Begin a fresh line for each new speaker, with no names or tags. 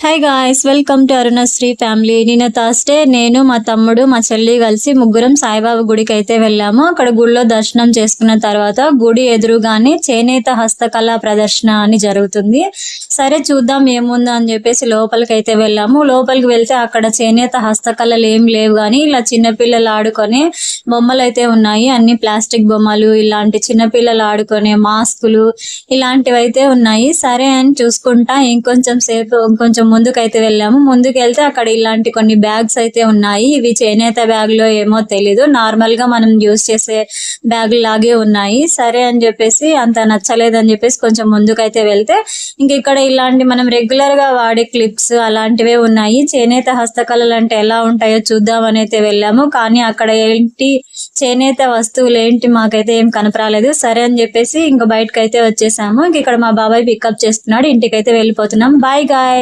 Hi guys, welcome to Arunasri family. నిన్న Thursday నేను, మా తమ్ముడు, మా చెల్లి కలిసి ముగ్గురం సాయిబాబా గుడికి అయితే వెళ్ళాము. అక్కడ గుడిలో దర్శనం చేసుకున్న తర్వాత గుడి ఎదురుగానే చేనేత హస్తకళా ప్రదర్శన అని జరుగుతుంది. సరే చూద్దాం ఏముందో అని చెప్పేసి లోపలికి అయితే వెళ్ళాము. లోపలికి వెళ్తే అక్కడ చేనేత హస్తకళలు ఏం లేవు, కానీ ఇలా చిన్నపిల్లలు ఆడుకునే బొమ్మలు అయితే ఉన్నాయి. అన్ని ప్లాస్టిక్ బొమ్మలు, ఇలాంటి చిన్నపిల్లలు ఆడుకునే మాస్కులు ఇలాంటివి అయితే ఉన్నాయి. సరే అని చూసుకుంటా ఇంకొంచెం ముందుకైతే వెళ్ళాము. ముందుకు వెళ్తే అక్కడ ఇలాంటి కొన్ని బ్యాగ్స్ అయితే ఉన్నాయి. ఇవి చేనేత బ్యాగ్ లో ఏమో తెలీదు, నార్మల్ గా మనం యూజ్ చేసే బ్యాగ్ లాగే ఉన్నాయి. సరే అని చెప్పేసి అంత నచ్చలేదు అని చెప్పేసి కొంచెం ముందుకైతే వెళ్తే ఇంక ఇక్కడ ఇలాంటి మనం రెగ్యులర్ గా వాడే క్లిప్స్ అలాంటివే ఉన్నాయి. చేనేత హస్తకళలు అంటే ఎలా ఉంటాయో చూద్దామని అయితే వెళ్ళాము. కానీ అక్కడ ఏంటి చేనేత వస్తువులు ఏంటి మాకైతే ఏం కనపరాలేదు. సరే అని చెప్పేసి ఇంకా బయటకు అయితే వచ్చేసాము. ఇంక ఇక్కడ మా బాబాయ్ పికప్ చేస్తున్నాడు, ఇంటికైతే వెళ్ళిపోతున్నాం. Bye guy.